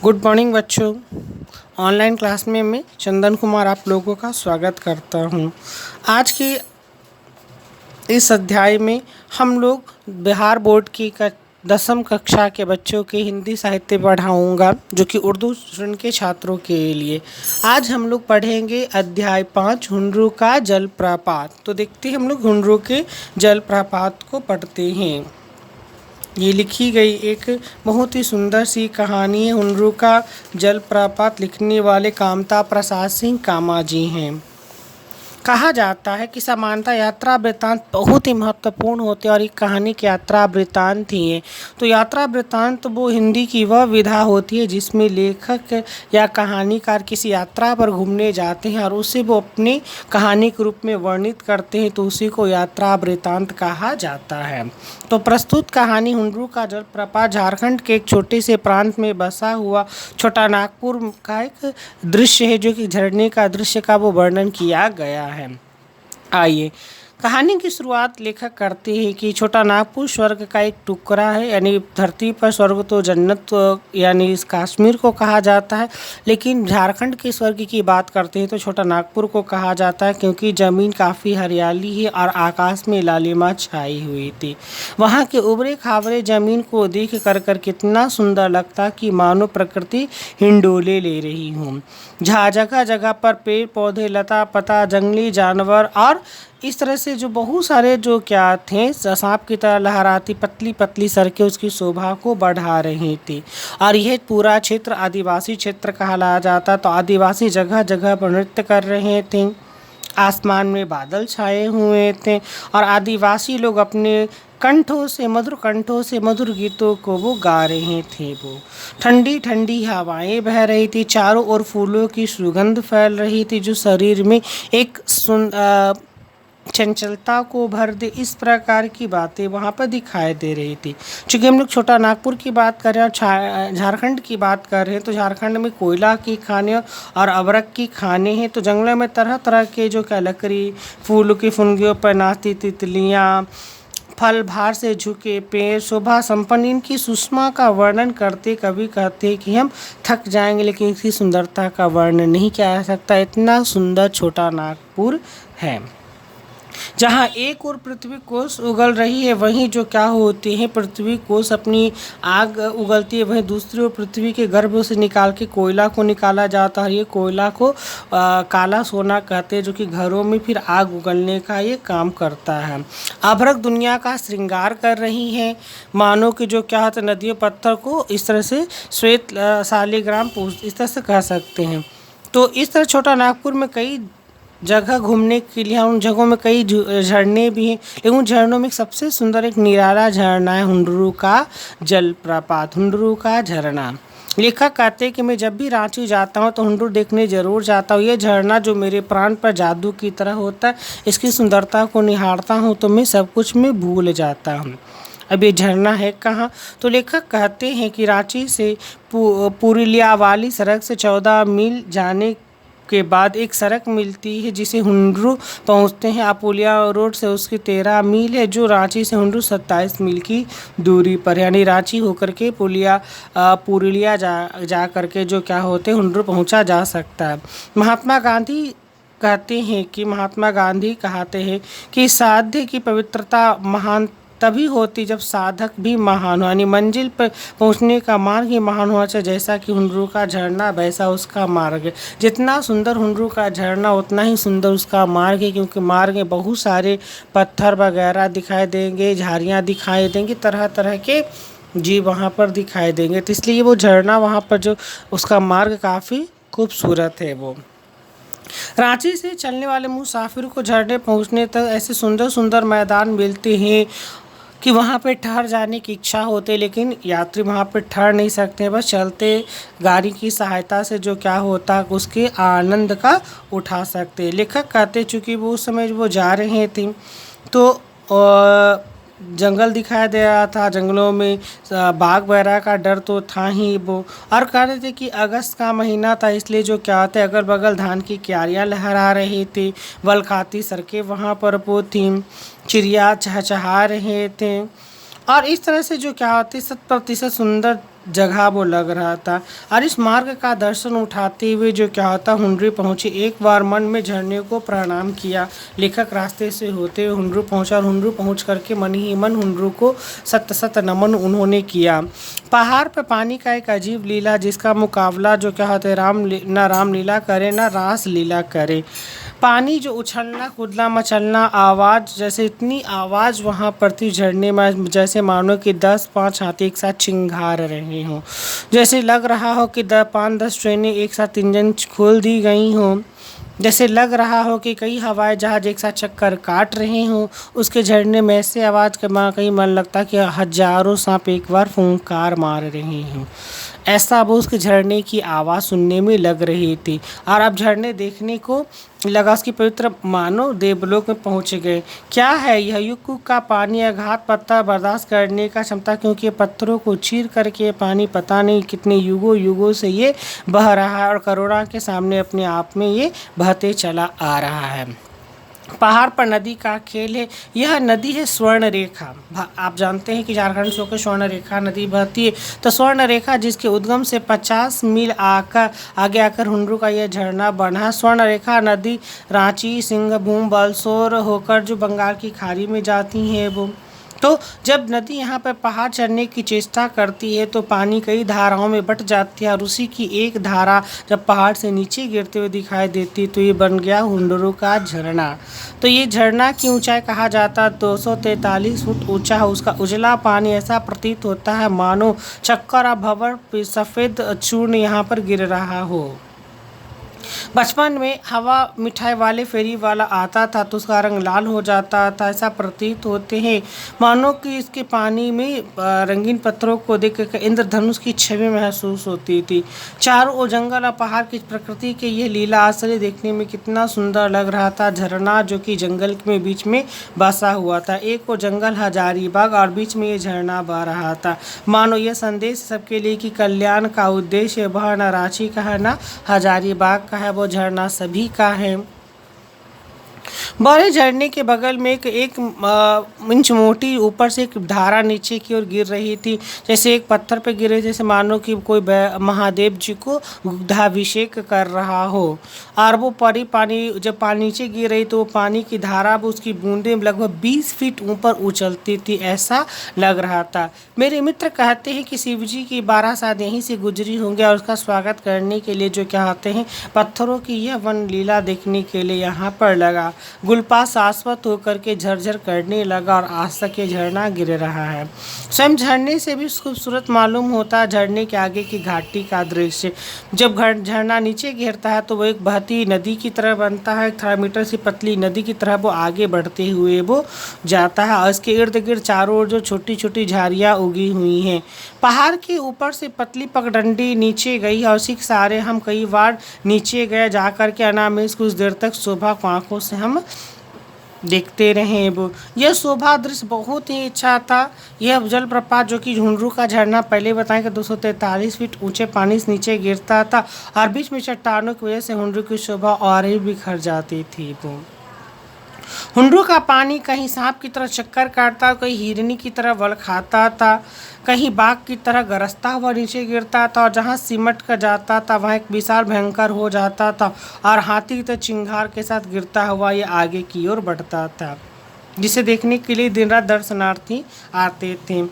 Good morning बच्चों। Online class में मैं चंदन कुमार आप लोगों का स्वागत करता हूं। आज की इस अध्याय में हम लोग बिहार बोर्ड की 10वीं कक्षा के बच्चों के हिंदी साहित्य पढ़ाऊंगा, जो कि उर्दू स्टूडेंट के छात्रों के लिए। आज हम लोग पढ़ेंगे अध्याय 5 हुंडरू का जलप्रपात। तो देखते हैं हम लोग हुंडरू के जलप्रपात को पढ़ते हैं। ये लिखी गई एक बहुत ही सुंदर सी कहानी है। हुंडरू का जलप्रपात लिखने वाले कामता प्रसाद सिंह कामा जी हैं। कहा जाता है कि सामान्यतः यात्रा वृत्तांत बहुत ही महत्वपूर्ण होते हैं और एक कहानी की यात्रा वृत्तांत ही है। तो यात्रा वृत्तांत वो हिंदी की वह विधा होती है जिसमें लेखक या कहानीकार किसी यात्रा पर घूमने जाते हैं और उसे वो अपनी कहानी के रूप में वर्णित करते हैं, तो उसी को यात्रा वृत्तांत कहा जाता है। तो प्रस्तुत कहानी हुंडरू का जलप्रपात झारखंड के एक छोटे से प्रांत में बसा हुआ छोटा नागपुर का एक दृश्य है, जो कि झरने का दृश्य का वो वर्णन किया गया है। आइए कहानी की शुरुआत लेखक करते हैं कि छोटा नागपुर स्वर्ग का एक टुकड़ा है, यानी धरती पर स्वर्ग तो जन्नत यानी इस कश्मीर को कहा जाता है, लेकिन झारखंड के स्वर्ग की बात करते हैं तो छोटा नागपुर को कहा जाता है, क्योंकि ज़मीन काफ़ी हरियाली है और आकाश में लालिमा छाई हुई थी। वहाँ के उबरे खाबरे ज़मीन को देख कर कितना सुंदर लगता कि मानो प्रकृति हिंडोले ले रही हूँ। जहाँ जगह जगह पर पेड़ पौधे, लता पता, जंगली जानवर और इस तरह से जो बहुत सारे जो क्या थे, सांप की तरह लहराती पतली पतली सड़कें उसकी शोभा को बढ़ा रही थी। और यह पूरा क्षेत्र आदिवासी क्षेत्र कहलाया जाता। तो आदिवासी जगह जगह पर नृत्य कर रहे थे, आसमान में बादल छाए हुए थे और आदिवासी लोग अपने कंठों से मधुर गीतों को वो गा रहे थे। वो ठंडी ठंडी हवाएं बह रही थी, चारों ओर फूलों की सुगंध फैल रही थी, जो शरीर में एक चंचलता को भर दे, इस प्रकार की बातें वहाँ पर दिखाई दे रही थी। चूँकि हम लोग छोटा नागपुर की बात कर रहे हैं और झारखंड की बात कर रहे हैं, तो झारखंड में कोयला की खानें और अबरक की खानें हैं। तो जंगलों में तरह तरह के जो क्या लकड़ी, फूलों की फुनगियों पर नाचती तितलियाँ, फल भार से झुके पेड़, शोभा संपन्न, इनकी सुषमा का वर्णन करते कवि कहते हैं कि हम थक जाएंगे, लेकिन इसकी सुंदरता का वर्णन नहीं किया जा सकता। इतना सुंदर छोटा नागपुर है। जहाँ एक और पृथ्वी कोष उगल रही है, वहीं जो क्या होती है, पृथ्वी कोष अपनी आग उगलती है, वहीं दूसरी ओर पृथ्वी के गर्भ से निकाल के कोयला को निकाला जाता है। ये कोयला को काला सोना कहते हैं, जो कि घरों में फिर आग उगलने का ये काम करता है। अभ्रक दुनिया का श्रृंगार कर रही है, मानो कि जो क्या होता है, नदियों पत्थर को इस तरह से श्वेत शालिग्राम इस तरह से कह सकते हैं। तो इस तरह छोटा नागपुर में कई जगह घूमने के लिए, उन जगहों में कई झरने भी हैं, लेकिन उन झरनों में सबसे सुंदर एक निराला झरना है हुंडरू का जलप्रपात, हुंडरू का झरना। लेखक कहते हैं कि मैं जब भी रांची जाता हूँ तो हुंडरू देखने ज़रूर जाता हूँ। ये झरना जो मेरे प्राण पर जादू की तरह होता है, इसकी सुंदरता को निहारता हूँ तो मैं सब कुछ में भूल जाता हूँ। अब ये झरना है कहाँ? तो लेखक कहते हैं कि रांची से पुरुलिया वाली सड़क से 14 मील जाने के बाद एक सड़क मिलती है जिसे हुंडरू पहुंचते हैं। अपुलिया रोड से उसकी 13 मील है, जो रांची से हुंडरू 27 मील की दूरी पर, यानी रांची होकर के पुरुलिया जा करके जो क्या होते हैं, हुंडरू पहुंचा जा सकता है। महात्मा गांधी कहते हैं कि साध्य की पवित्रता महान तभी होती जब साधक भी महान हो, यानी मंजिल पर पहुंचने का मार्ग ही महान होना चाहिए। जैसा कि हुंडरू का झरना वैसा उसका मार्ग है। जितना सुंदर हुंडरू का झरना उतना ही सुंदर उसका मार्ग है, क्योंकि मार्ग में बहुत सारे पत्थर वगैरह दिखाई देंगे, झाड़ियाँ दिखाई देंगी, तरह तरह के जीव वहाँ पर दिखाई देंगे। तो इसलिए वो झरना वहाँ पर जो उसका मार्ग काफ़ी खूबसूरत है। वो रांची से चलने वाले मुसाफिर को झरने पहुंचने तक ऐसे सुंदर सुंदर मैदान मिलते हैं कि वहाँ पे ठहर जाने की इच्छा होती है, लेकिन यात्री वहाँ पे ठहर नहीं सकते, बस चलते गाड़ी की सहायता से जो क्या होता है उसके आनंद का उठा सकते हैं। लेखक कहते चूँकि वो उस समय वो जा रहे थे तो जंगल दिखाई दे रहा था, जंगलों में बाघ वगैरह का डर तो था ही वो, और कह रहे थे कि अगस्त का महीना था, इसलिए जो क्या होता है, अगल बगल धान की क्यारियाँ लहरा रही थी, वल खाती सड़कें वहाँ पर वो थी, चिड़िया चहचहा रहे थे, और इस तरह से जो क्या होती 100% सुंदर जगह वो लग रहा था। और इस मार्ग का दर्शन उठाते हुए जो क्या होता हुंडरी पहुँचे, एक बार मन में झरने को प्रणाम किया। लेखक रास्ते से होते हुए हुंडरू पहुँचा और हुंडरू पहुँच करके मन ही मन हुंडरू को सत सत नमन उन्होंने किया। पहाड़ पर पानी का एक अजीब लीला जिसका मुकाबला जो क्या होता है न रामलीला करे न रास लीला करे। पानी जो उछलना कूदना मचलना आवाज़, जैसे इतनी आवाज़ वहाँ पर थी झरने में, जैसे मानो कि 10-5 हाथी एक साथ चिंगार रहे हों। जैसे लग रहा हो कि 5-10 ट्रेनें एक साथ इंजन खोल दी गई हों। जैसे लग रहा हो कि कई हवाई जहाज एक साथ चक्कर काट रहे हों। उसके झरने में ऐसे आवाज़ के माँ कहीं मन लगता कि हजारों सांप एक बार फुंकार मार रहे हों। ऐसा वो उसके झरने की आवाज़ सुनने में लग रही थी। और अब झरने देखने को लगा उसकी पवित्र मानो देवलोक में पहुँच गए। क्या है यह युग का पानी, अघात पत्थर बर्दाश्त करने का क्षमता, क्योंकि पत्थरों को चीर करके पानी पता नहीं कितने युगों युगों से ये बह रहा है और करुणा के सामने अपने आप में ये बहते चला आ रहा है। पहाड़ पर नदी का खेल है। यह नदी है स्वर्ण रेखा। आप जानते हैं कि झारखंड से होकर स्वर्ण रेखा नदी बहती है। तो स्वर्ण रेखा जिसके उद्गम से 50 मील आगे आकर हुंडरू का यह झरना बना है। स्वर्ण रेखा नदी रांची सिंहभूम बलसोर होकर जो बंगाल की खाड़ी में जाती है वो। तो जब नदी यहाँ पर पहाड़ चढ़ने की चेष्टा करती है तो पानी कई धाराओं में बट जाती है और उसी की एक धारा जब पहाड़ से नीचे गिरते हुए दिखाई देती है तो ये बन गया हुंडरू का झरना। तो ये झरना की ऊंचाई कहा जाता है 243 फुट ऊंचा है। उसका उजला पानी ऐसा प्रतीत होता है मानो चक्कर और भंवर सफ़ेद चूर्ण यहाँ पर गिर रहा हो। बचपन में हवा मिठाई वाले फेरी वाला आता था तो उसका रंग लाल हो जाता था। ऐसा प्रतीत होते हैं मानो कि इसके पानी में रंगीन पत्थरों को देख कर इंद्रधनुष की छवि महसूस होती थी। चारों ओर जंगल और पहाड़ की प्रकृति के ये लीला आश्चर्य देखने में कितना सुंदर लग रहा था। झरना जो कि जंगल में बीच में बसा हुआ था, एक और जंगल हजारीबाग और बीच में ये झरना बह रहा था। मानो यह संदेश सबके लिए कि कल्याण का उद्देश्य वह न रांची का है न हजारीबाग का है, वो झरना सभी का है। बड़े झरने के बगल में एक इंच मोटी ऊपर से एक धारा नीचे की ओर गिर रही थी, जैसे एक पत्थर पे गिरे, जैसे मानो कि कोई महादेव जी को दुग्धाभिषेक कर रहा हो। और वो पानी जब पानी नीचे गिर रही तो वो पानी की धारा उसकी बूंदें लगभग 20 फीट ऊपर उछलती थी, ऐसा लग रहा था। मेरे मित्र कहते हैं कि शिव जी की 12 साल यहीं से गुजरी होंगे और उसका स्वागत करने के लिए जो क्या आते हैं पत्थरों की यह वन लीला देखने के लिए यहाँ पर लगा। गुलपा शाश्वत होकर के झरझर करने लगा और आज तक ये झरना गिर रहा है। स्वयं झरने से भी खूबसूरत मालूम होता है झरने के आगे की घाटी का दृश्य। जब झरना नीचे गिरता है तो वो एक बहती नदी की तरह बनता है, 1.5 मीटर से पतली नदी की तरह वो आगे बढ़ते हुए वो जाता है और इसके इर्द गिर्द चारों ओर जो छोटी छोटी झाड़ियाँ उगी हुई हैं। पहाड़ के ऊपर से पतली पगडंडी नीचे गई और उसी के सहारे हम कई बार नीचे गए, जा कर के अनामिस कुछ देर तक शोभा को आँखों से हम देखते रहे। वो यह शोभा दृश्य बहुत ही अच्छा था। यह जलप्रपात जो कि हुंडरू का झरना पहले बताएं कि 243 फीट ऊंचे पानी से नीचे गिरता था और बीच में चट्टानों की वजह से हुंडरू की शोभा और ही बिखर जाती थी। वो हुंडरू का पानी कहीं सांप की तरह चक्कर काटता, कहीं हिरनी की तरह बल खाता था, कहीं बाघ की तरह गरजता हुआ नीचे गिरता था और जहाँ सिमट कर जाता था वहाँ एक विशाल भयंकर हो जाता था और हाथी की तरह चिंगार के साथ गिरता हुआ ये आगे की ओर बढ़ता था, जिसे देखने के लिए दिन रात दर्शनार्थी आते थे।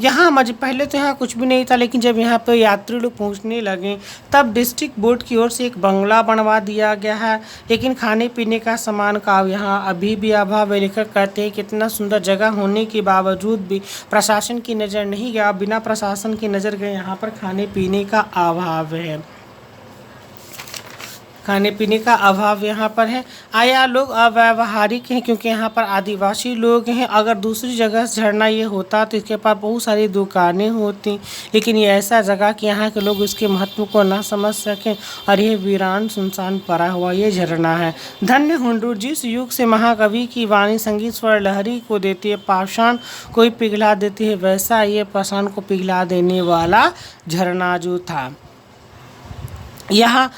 यहाँ पहले तो यहाँ कुछ भी नहीं था, लेकिन जब यहाँ पर यात्री लोग पहुँचने लगे तब डिस्ट्रिक्ट बोर्ड की ओर से एक बंगला बनवा दिया गया है, लेकिन खाने पीने का सामान का यहाँ अभी भी अभाव है। लेखक कहते हैं कि इतना सुंदर जगह होने के बावजूद भी प्रशासन की नज़र नहीं गया, बिना प्रशासन की नज़र गए यहाँ पर खाने पीने का अभाव है। खाने पीने का अभाव यहाँ पर है। आया लोग अव्यावहारिक हैं क्योंकि यहाँ पर आदिवासी लोग हैं। अगर दूसरी जगह झरना ये होता तो इसके पास बहुत सारी दुकानें होती, लेकिन ये ऐसा जगह कि यहाँ के लोग इसके महत्व को ना समझ सकें और ये वीरान सुनसान पड़ा हुआ ये झरना है। धन्य हुंडरू, जिस युग से महाकवि की वाणी संगीत स्वर लहरी को देती है, पाषाण को पिघला देती है, वैसा ये पाषाण को पिघला देने वाला झरना जो था। यहाँ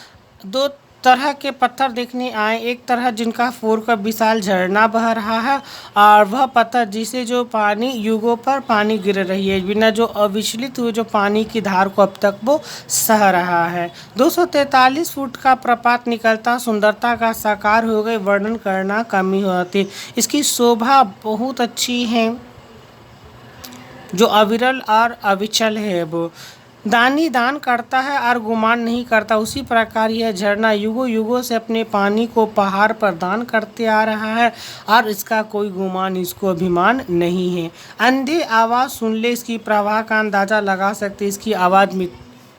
तरह के पत्थर देखने आए। एक तरह जिनका फोर का विशाल झरना बह रहा है और वह पत्थर जिसे जो पानी युगों पर पानी गिर रही है, बिना जो अविचलित हुए जो पानी की धार को अब तक वो सह रहा है। 243 फुट का प्रपात निकलता सुंदरता का साकार हो गए, वर्णन करना कमी होती। इसकी शोभा बहुत अच्छी है, जो अविरल और अविचल है। वो दानी दान करता है और गुमान नहीं करता, उसी प्रकार यह झरना युगों युगों से अपने पानी को पहाड़ पर दान करते आ रहा है और इसका कोई गुमान, इसको अभिमान नहीं है। अंधे आवाज़ सुन ले इसकी प्रवाह का अंदाज़ा लगा सकते।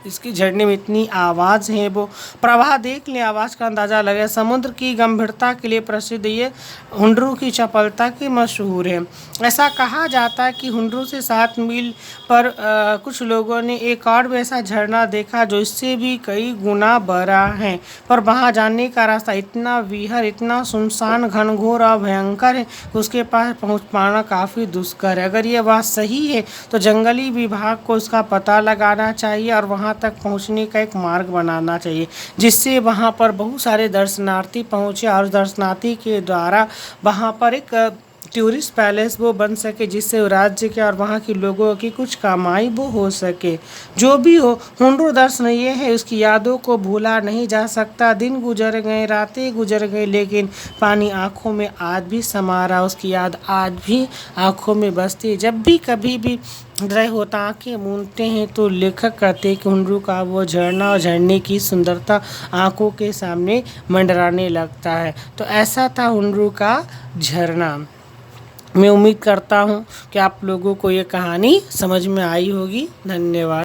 इसकी झरने में इतनी आवाज़ है, वो प्रवाह देख ले आवाज़ का अंदाज़ा लगे। समुद्र की गंभीरता के लिए प्रसिद्ध ये हुंडरू की चपलता की मशहूर है। ऐसा कहा जाता है कि हुंडरू से 7 मील पर कुछ लोगों ने एक और वैसा झरना देखा जो इससे भी कई गुना बड़ा है, पर वहाँ जाने का रास्ता इतना विहर, इतना सुनसान, घनघोर और भयंकर है कि उसके पास पहुँच पाना काफ़ी दुष्कर है। अगर ये बात सही है तो जंगली विभाग को इसका पता लगाना चाहिए और वहाँ तक पहुँचने का एक मार्ग बनाना चाहिए, जिससे वहाँ पर बहुत सारे दर्शनार्थी पहुँचे और दर्शनार्थी के द्वारा वहाँ पर एक टूरिस्ट पैलेस वो बन सके, जिससे राज्य के और वहाँ के लोगों की कुछ कमाई वो हो सके। जो भी हो, हुंडरू दर्शन ये है, उसकी यादों को भूला नहीं जा सकता। दिन गुजर गए, रातें गुजर गई, लेकिन पानी आँखों में आज भी समा रहा, उसकी याद आज भी आँखों में बसती है। जब भी कभी भी हृदय होता, आँखें मूंदते हैं तो लेखक कहते हैं कि हुंडरू का वो झरना और झरने की सुंदरता आँखों के सामने मंडराने लगता है। तो ऐसा था हुंडरू का झरना। मैं उम्मीद करता हूँ कि आप लोगों को ये कहानी समझ में आई होगी। धन्यवाद।